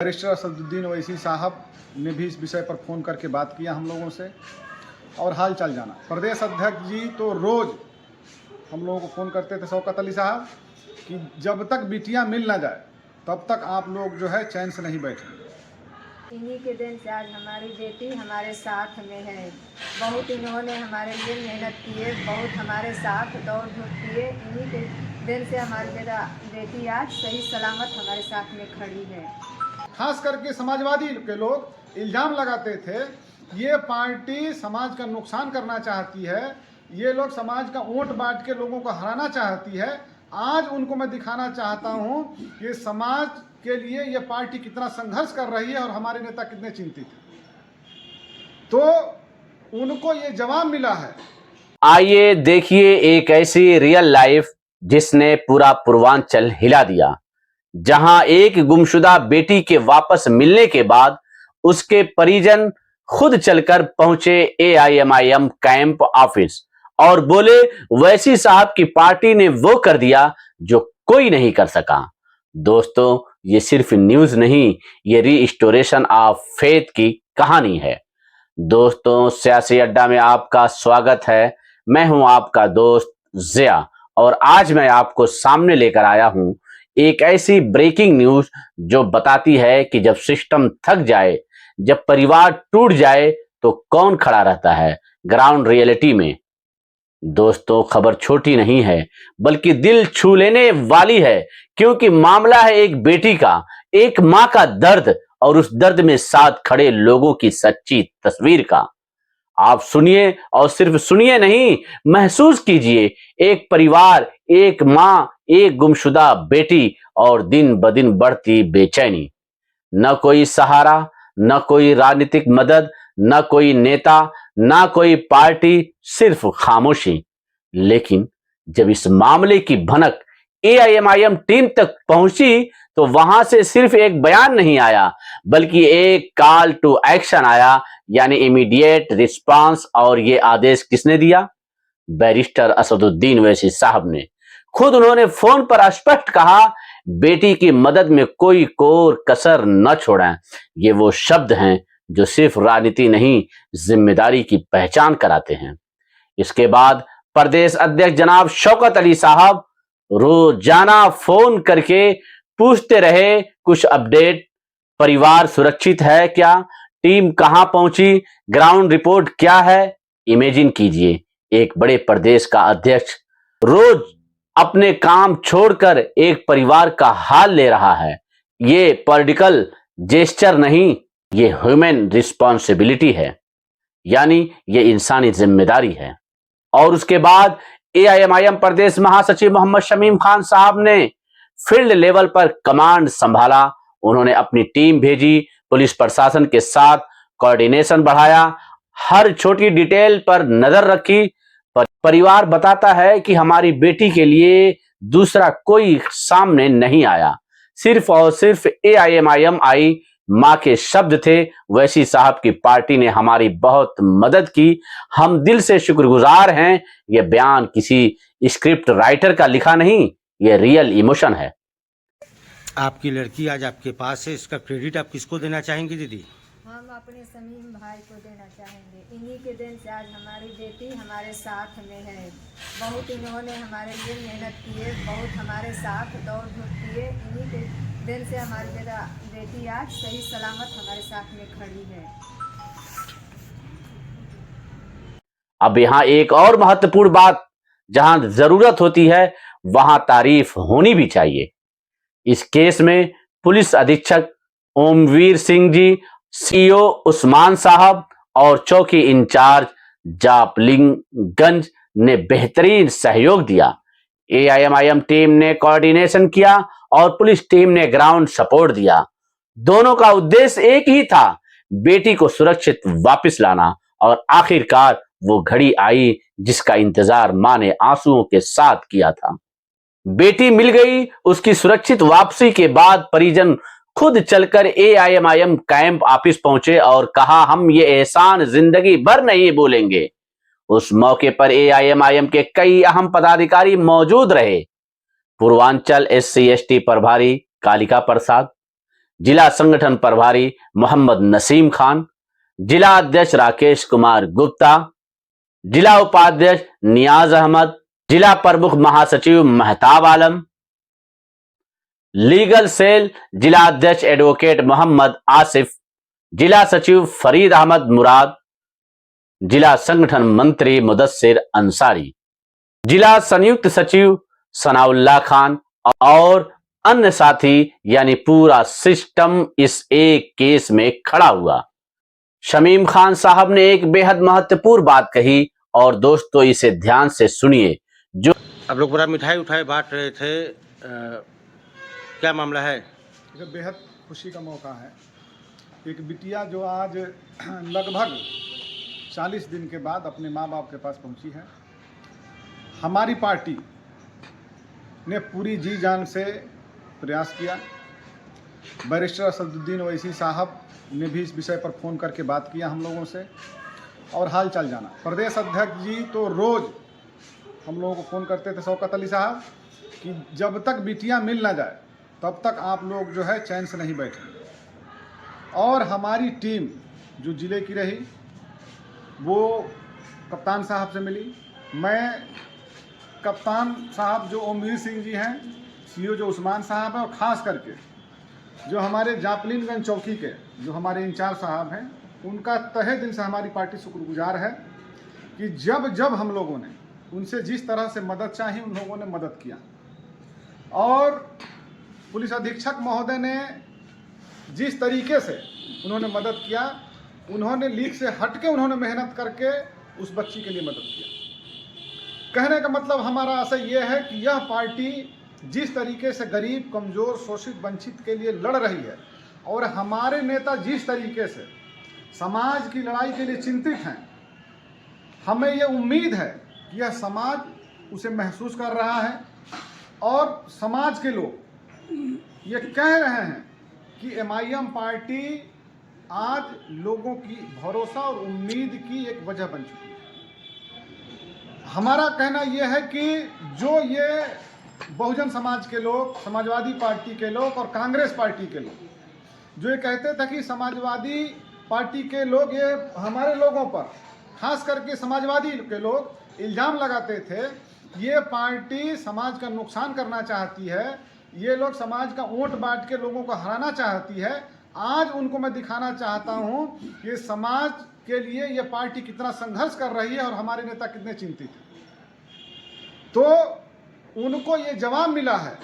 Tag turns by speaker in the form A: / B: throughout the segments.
A: Barrister Asaduddin Owaisi साहब ने भी इस विषय पर फ़ोन करके बात किया हम लोगों से और हाल चाल जाना। प्रदेश अध्यक्ष जी तो रोज़ हम लोगों को फ़ोन करते थे शौकत अली साहब कि जब तक बिटियां मिल ना जाए तब तक आप लोग जो है चैन से नहीं बैठेंगे।
B: इन्हीं के दिन से आज हमारी बेटी हमारे साथ में है। बहुत इन्होंने हमारे लिए मेहनत की है, बहुत हमारे साथ दौड़ धूप की है। इन्हीं के दिन से हमारी बेटी आज सही सलामत हमारे साथ में खड़ी है।
A: खास करके समाजवादी के लोग इल्ज़ाम लगाते थे ये पार्टी समाज का नुकसान करना चाहती है, ये लोग समाज का वोट बांट के लोगों को हराना चाहती है। आज उनको मैं दिखाना चाहता हूँ कि समाज के लिए ये पार्टी कितना संघर्ष कर रही है और हमारे नेता कितने चिंतित हैं। तो उनको ये जवाब मिला है।
C: आइए देखिए एक ऐसी रियल लाइफ जिसने पूरा पूर्वांचल हिला दिया, जहां एक गुमशुदा बेटी के वापस मिलने के बाद उसके परिजन खुद चलकर पहुंचे एआईएमआईएम कैंप ऑफिस और बोले वैसी साहब की पार्टी ने वो कर दिया जो कोई नहीं कर सका। दोस्तों, ये सिर्फ न्यूज नहीं, ये रीस्टोरेशन ऑफ फेथ की कहानी है। दोस्तों, सियासी अड्डा में आपका स्वागत है। मैं हूं आपका दोस्त जिया और आज मैं आपको सामने लेकर आया हूं एक ऐसी ब्रेकिंग न्यूज जो बताती है कि जब सिस्टम थक जाए, जब परिवार टूट जाए तो कौन खड़ा रहता है ग्राउंड रियलिटी में। दोस्तों, खबर छोटी नहीं है बल्कि दिल छू लेने वाली है, क्योंकि मामला है एक बेटी का, एक मां का दर्द और उस दर्द में साथ खड़े लोगों की सच्ची तस्वीर का। आप सुनिए और सिर्फ सुनिए नहीं, महसूस कीजिए। एक परिवार, एक मां, एक गुमशुदा बेटी और दिन ब दिन बढ़ती बेचैनी। न कोई सहारा, न कोई राजनीतिक मदद, न कोई नेता, न कोई पार्टी, सिर्फ खामोशी। लेकिन जब इस मामले की भनक एआईएमआईएम टीम तक पहुंची तो वहां से सिर्फ एक बयान नहीं आया बल्कि एक कॉल टू एक्शन आया, यानी इमीडिएट रिस्पांस। और ये आदेश किसने दिया? बैरिस्टर असदुद्दीन ओवैसी साहब ने खुद। उन्होंने फोन पर स्पष्ट कहा, बेटी की मदद में कोई कोर कसर न छोड़ें। ये वो शब्द हैं जो सिर्फ राजनीति नहीं, जिम्मेदारी की पहचान कराते हैं। इसके बाद प्रदेश अध्यक्ष जनाब शौकत अली साहब रोजाना फोन करके पूछते रहे कुछ अपडेट। परिवार सुरक्षित है क्या? टीम कहां पहुंची? ग्राउंड रिपोर्ट क्या है? इमेजिन कीजिए, एक बड़े प्रदेश का अध्यक्ष रोज अपने काम छोड़कर एक परिवार का हाल ले रहा है। ये पॉलिटिकल जेस्चर नहीं, ये ह्यूमन रिस्पॉन्सिबिलिटी है, यानी ये इंसानी जिम्मेदारी है। और उसके बाद एआईएमआईएम प्रदेश महासचिव मोहम्मद शमीम खान साहब ने फील्ड लेवल पर कमांड संभाला। उन्होंने अपनी टीम भेजी, पुलिस प्रशासन के साथ कोऑर्डिनेशन बढ़ाया, हर छोटी डिटेल पर नजर रखी। परिवार बताता है कि हमारी बेटी के लिए दूसरा कोई सामने नहीं आया, सिर्फ और सिर्फ एआईएमआईएम आई। मां के शब्द थे, वैसी साहब की पार्टी ने हमारी बहुत मदद की, हम दिल से शुक्रगुजार हैं। यह बयान किसी स्क्रिप्ट राइटर का लिखा नहीं, यह रियल इमोशन है।
D: आपकी लड़की आज आपके पास है, इसका क्रेडिट आप किसको देना चाहेंगी दीदी?
B: हम अपने समीम भाई को देना चाहेंगे। इन्हीं के दिन से आज हमारी बेटी हमारे साथ में है। बहुत इन्होंने हमारे लिए मेहनत की है, बहुत हमारे साथ दौड़ धूप की है। इन्हीं के दिन से हमारी बेटी आज सही सलामत हमारे साथ में खड़ी है।
C: अब यहाँ एक और महत्वपूर्ण बात, जहां जरूरत होती है वहां तारीफ होनी भी चाहिए। इस केस में पुलिस अधीक्षक ओमवीर सिंह जी, सीओ उस्मान साहब और चौकी इंचार्ज जापलिंगगंज ने बेहतरीन सहयोग दिया। एआईएमआईएम टीम ने कोऑर्डिनेशन किया और पुलिस टीम ने ग्राउंड सपोर्ट दिया। दोनों का उद्देश्य एक ही था, बेटी को सुरक्षित वापस लाना। और आखिरकार वो घड़ी आई जिसका इंतजार मां ने आंसुओं के साथ किया था। बेटी मिल गई। उसकी सुरक्षित वापसी के बाद परिजन खुद चलकर एआईएमआईएम कैंप ऑफिस पहुंचे और कहा, हम ये एहसान जिंदगी भर नहीं भूलेंगे। उस मौके पर एआईएमआईएम के कई अहम पदाधिकारी मौजूद रहे। पूर्वांचल SC ST प्रभारी कालिका प्रसाद, जिला संगठन प्रभारी मोहम्मद नसीम खान, जिला अध्यक्ष राकेश कुमार गुप्ता, जिला उपाध्यक्ष नियाज अहमद, जिला प्रमुख महासचिव महताब आलम, लीगल सेल जिला अध्यक्ष एडवोकेट मोहम्मद आसिफ, जिला सचिव फरीद अहमद मुराद, जिला संगठन मंत्री मुदस्सिर अंसारी, जिला संयुक्त सचिव सनाउल्लाह खान और अन्य साथी यानी पूरा सिस्टम इस एक केस में खड़ा हुआ। शमीम खान साहब ने एक बेहद महत्वपूर्ण बात कही और दोस्तों इसे ध्यान से सुनिए। जो
D: आप लोग बड़ा मिठाई उठाई बांट रहे थे, क्या मामला है?
A: ये बेहद खुशी का मौका है। एक बिटिया जो आज लगभग 40 दिन के बाद अपने माँ बाप के पास पहुंची है। हमारी पार्टी ने पूरी जी जान से प्रयास किया। बैरिस्टर असदुद्दीन ओवैसी साहब ने भी इस विषय पर फ़ोन करके बात किया हम लोगों से और हाल चाल जाना। प्रदेश अध्यक्ष जी तो रोज़ हम लोगों को फ़ोन करते थे, शौकत अली साहब, कि जब तक बिटिया मिल ना जाए तब तक आप लोग जो है चैन से नहीं बैठेंगे। और हमारी टीम जो ज़िले की रही वो कप्तान साहब से मिली। मैं कप्तान साहब जो ओमवीर सिंह जी हैं, सीओ जो उस्मान साहब हैं, और ख़ास करके जो हमारे जापलिनगंज चौकी के जो हमारे इंचार्ज साहब हैं, उनका तहे दिल से हमारी पार्टी शुक्रगुजार है कि जब जब हम लोगों ने उनसे जिस तरह से मदद चाही उन लोगों ने मदद किया। और पुलिस अधीक्षक महोदय ने जिस तरीके से उन्होंने मदद किया, उन्होंने लीक से हट के उन्होंने मेहनत करके उस बच्ची के लिए मदद किया। कहने का मतलब हमारा आशय ये है कि यह पार्टी जिस तरीके से गरीब, कमज़ोर, शोषित, वंचित के लिए लड़ रही है और हमारे नेता जिस तरीके से समाज की लड़ाई के लिए चिंतित हैं, हमें ये उम्मीद है कि यह समाज उसे महसूस कर रहा है और समाज के लोग ये कह रहे हैं कि MIM पार्टी आज लोगों की भरोसा और उम्मीद की एक वजह बन चुकी है। हमारा कहना यह है कि जो ये बहुजन समाज के लोग, समाजवादी पार्टी के लोग और कांग्रेस पार्टी के लोग जो ये कहते थे कि समाजवादी पार्टी के लोग ये हमारे लोगों पर, खास करके समाजवादी के लोग इल्ज़ाम लगाते थे, ये पार्टी समाज का नुकसान करना चाहती है, ये लोग समाज का वोट बांट के लोगों को हराना चाहती है। आज उनको मैं दिखाना चाहता हूँ कि समाज के लिए ये पार्टी कितना संघर्ष कर रही है और हमारे नेता कितने चिंतित हैं। तो उनको ये जवाब मिला है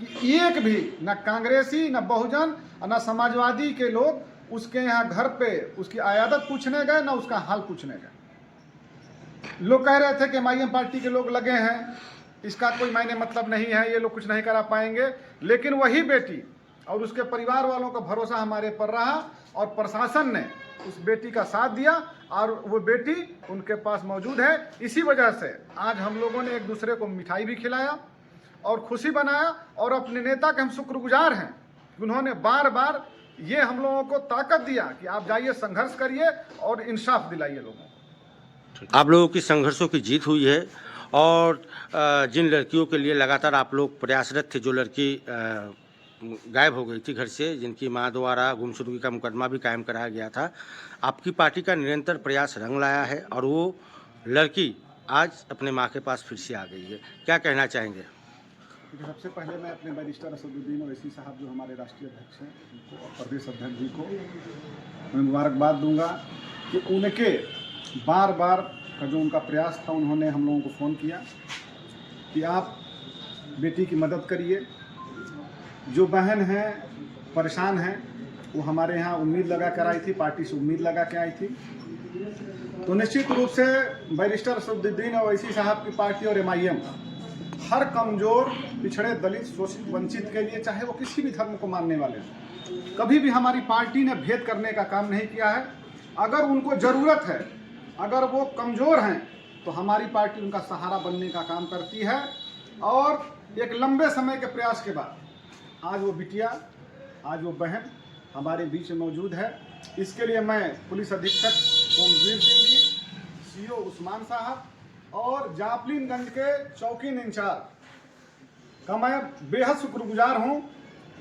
A: कि एक भी न कांग्रेसी, न बहुजन, न समाजवादी के लोग उसके यहाँ घर पे उसकी आयादत पूछने गए, न उसका हाल पूछने गए। लोग कह रहे थे कि MIM पार्टी के लोग लगे हैं, इसका कोई मायने मतलब नहीं है, ये लोग कुछ नहीं करा पाएंगे। लेकिन वही बेटी और उसके परिवार वालों का भरोसा हमारे पर रहा और प्रशासन ने उस बेटी का साथ दिया और वो बेटी उनके पास मौजूद है। इसी वजह से आज हम लोगों ने एक दूसरे को मिठाई भी खिलाया और खुशी बनाया और अपने नेता के हम शुक्रगुजार हैं कि उन्होंने बार बार ये हम लोगों को ताकत दिया कि आप जाइए, संघर्ष करिए और इंसाफ दिलाइए लोगों को।
D: आप लोगों की संघर्षों की जीत हुई है और जिन लड़कियों के लिए लगातार आप लोग प्रयासरत थे, जो लड़की गायब हो गई थी घर से, जिनकी मां द्वारा गुमशुदगी का मुकदमा भी कायम कराया गया था, आपकी पार्टी का निरंतर प्रयास रंग लाया है और वो लड़की आज अपने मां के पास फिर से आ गई है। क्या कहना चाहेंगे?
A: सबसे पहले मैं अपने बैरिस्टर असदुद्दीन ओवैसी साहब जो हमारे राष्ट्रीय अध्यक्ष हैं उनको और प्रदेश अध्यक्ष जी को मैं मुबारकबाद दूंगा कि उनके बार बार का जो उनका प्रयास था, उन्होंने हम लोगों को फ़ोन किया कि आप बेटी की मदद करिए। जो बहन हैं, परेशान हैं, वो हमारे यहाँ उम्मीद लगा कर आई थी, पार्टी से उम्मीद लगा के आई थी। तो निश्चित रूप से बैरिस्टर असदुद्दीन ओवैसी साहब की पार्टी और MIM हर कमज़ोर, पिछड़े, दलित, शोषित, वंचित के लिए, चाहे वो किसी भी धर्म को मानने वाले हैं, कभी भी हमारी पार्टी ने भेद करने का काम नहीं किया है। अगर उनको ज़रूरत है, अगर वो कमज़ोर हैं, तो हमारी पार्टी उनका सहारा बनने का काम करती है। और एक लंबे समय के प्रयास के बाद आज वो बिटिया, आज वो बहन हमारे बीच में मौजूद है। इसके लिए मैं पुलिस अधीक्षक ओमवीर सिंह जी, CO उस्मान साहब और जापलिनगंज के चौकी इंचार्ज का मैं बेहद शुक्रगुजार हूँ।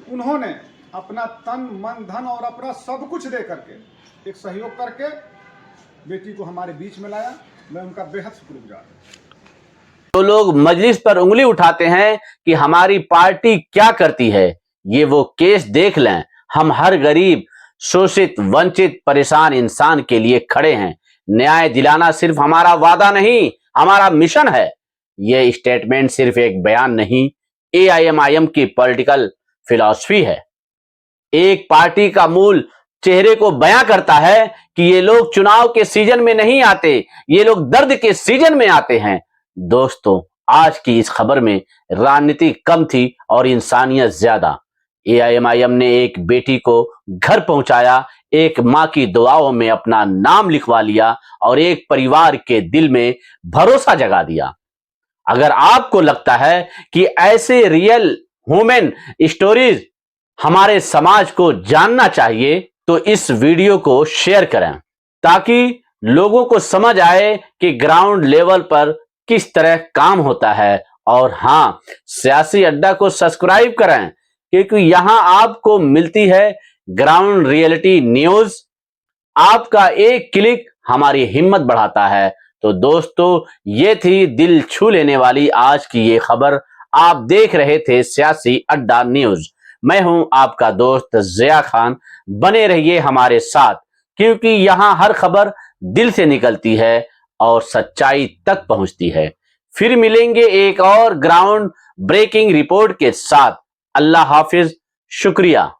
A: उन्होंने अपना तन मन धन और अपना सब कुछ दे करके एक सहयोग करके बेटी को हमारे बीच में लाया। मैं उनका बेहद शुक्रगुजार हूं।
C: तो लोग मजलिस पर उंगली उठाते हैं कि हमारी पार्टी क्या करती है, ये वो केस देख लें। हम हर गरीब, शोषित, वंचित, परेशान इंसान के लिए खड़े हैं। न्याय दिलाना सिर्फ हमारा वादा नहीं, हमारा मिशन है। यह स्टेटमेंट सिर्फ एक बयान नहीं, एआईएमआईएम की पॉलिटिकल फिलॉसफी है। एक पार्टी का मूल चेहरे को बयां करता है कि ये लोग चुनाव के सीजन में नहीं आते, ये लोग दर्द के सीजन में आते हैं। दोस्तों, आज की इस खबर में राजनीति कम थी और इंसानियत ज्यादा। एआईएमआईएम ने एक बेटी को घर पहुंचाया, एक मां की दुआओं में अपना नाम लिखवा लिया और एक परिवार के दिल में भरोसा जगा दिया। अगर आपको लगता है कि ऐसे रियल ह्यूमन स्टोरीज हमारे समाज को जानना चाहिए तो इस वीडियो को शेयर करें, ताकि लोगों को समझ आए कि ग्राउंड लेवल पर किस तरह काम होता है। और हां, सियासी अड्डा को सब्सक्राइब करें, क्योंकि यहां आपको मिलती है ग्राउंड रियलिटी न्यूज। आपका एक क्लिक हमारी हिम्मत बढ़ाता है। तो दोस्तों, ये थी दिल छू लेने वाली आज की ये खबर। आप देख रहे थे सियासी अड्डा न्यूज। मैं हूं आपका दोस्त ज़िया खान। बने रहिए हमारे साथ, क्योंकि यहां हर खबर दिल से निकलती है और सच्चाई तक पहुंचती है। फिर मिलेंगे एक और ग्राउंड ब्रेकिंग रिपोर्ट के साथ। अल्लाह हाफिज, शुक्रिया।